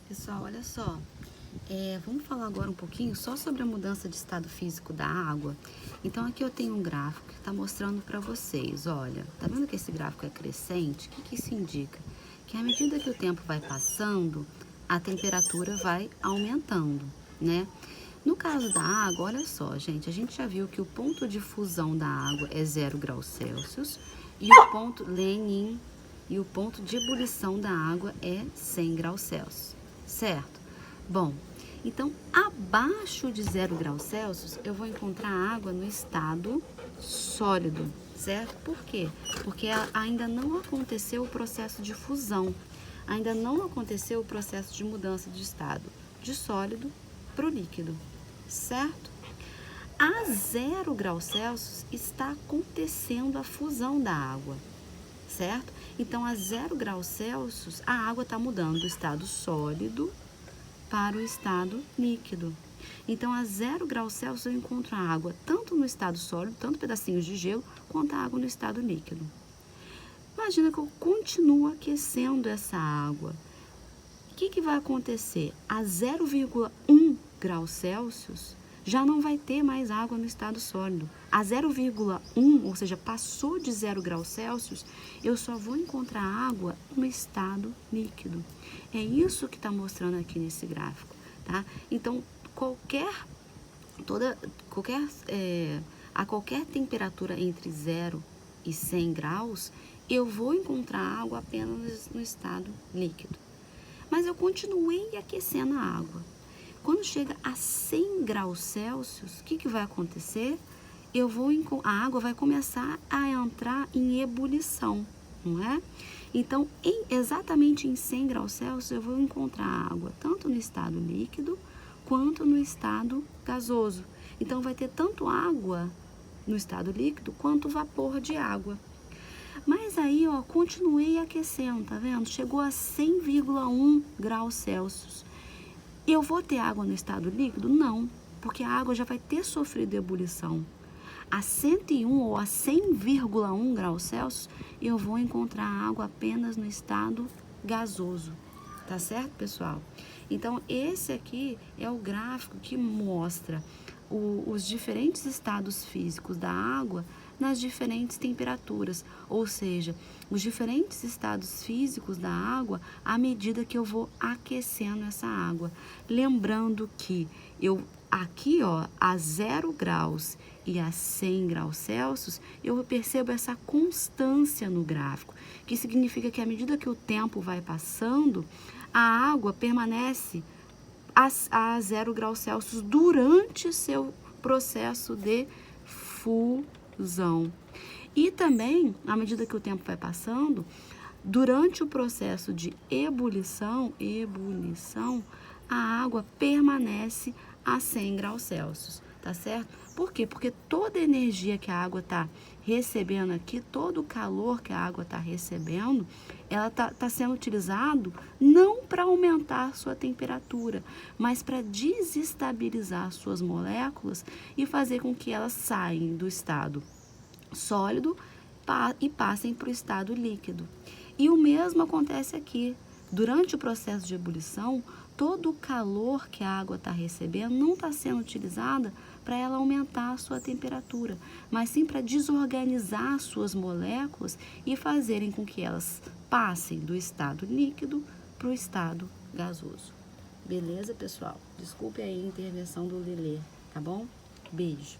Pessoal, olha só, vamos falar agora um pouquinho só sobre a mudança de estado físico da água. Então aqui eu tenho um gráfico que está mostrando para vocês, olha, tá vendo que esse gráfico é crescente? O que isso indica? Que à medida que o tempo vai passando, a temperatura vai aumentando, né? No caso da água, olha só, gente, a gente já viu que o ponto de fusão da água é 0 graus Celsius e o ponto Lenin e o ponto de ebulição da água é 100 graus Celsius, certo? Bom, então abaixo de 0 graus Celsius eu vou encontrar água no estado sólido, certo? Por quê? Porque ainda não aconteceu o processo de fusão, ainda não aconteceu o processo de mudança de estado de sólido para o líquido, certo? A 0 graus Celsius está acontecendo a fusão da água, certo? Então, a 0 graus Celsius, a água está mudando do estado sólido para o estado líquido. Então, a 0 graus Celsius eu encontro a água tanto no estado sólido, tanto pedacinhos de gelo, quanto a água no estado líquido. Imagina que eu continuo aquecendo essa água. O que vai acontecer? A 0,1 graus Celsius já não vai ter mais água no estado sólido. A 0,1, ou seja, passou de 0 graus Celsius, eu só vou encontrar água no estado líquido. É isso que está mostrando aqui nesse gráfico, tá? Então, a qualquer temperatura entre 0 e 100 graus, eu vou encontrar água apenas no estado líquido. Mas eu continuei aquecendo a água. Quando chega a 100 graus Celsius, o que vai acontecer? A água vai começar a entrar em ebulição, não é? Então, exatamente em 100 graus Celsius, eu vou encontrar água tanto no estado líquido quanto no estado gasoso. Então, vai ter tanto água no estado líquido quanto vapor de água. Mas aí, ó, continuei aquecendo, tá vendo? Chegou a 100,1 graus Celsius. Eu vou ter água no estado líquido? Não, porque a água já vai ter sofrido ebulição. A 101 ou a 100,1 graus Celsius, eu vou encontrar água apenas no estado gasoso. Tá certo, pessoal? Então, esse aqui é o gráfico que mostra os diferentes estados físicos da água nas diferentes temperaturas, ou seja, os diferentes estados físicos da água à medida que eu vou aquecendo essa água. Lembrando que aqui, ó, a 0 graus e a 100 graus Celsius, eu percebo essa constância no gráfico, que significa que à medida que o tempo vai passando, a água permanece a 0 graus Celsius durante seu processo de fusão. E também, à medida que o tempo vai passando, durante o processo de ebulição, a água permanece a 100 graus Celsius, tá certo? Por quê? Porque toda a energia que a água está recebendo aqui, todo o calor que a água está recebendo, ela tá sendo utilizado não para aumentar sua temperatura, mas para desestabilizar suas moléculas e fazer com que elas saiam do estado sólido e passem para o estado líquido. E o mesmo acontece aqui. Durante o processo de ebulição, todo o calor que a água está recebendo não está sendo utilizada para ela aumentar a sua temperatura, mas sim para desorganizar suas moléculas e fazerem com que elas passem do estado líquido para o estado gasoso. Beleza, pessoal? Desculpe aí a intervenção do Lelê, tá bom? Beijo.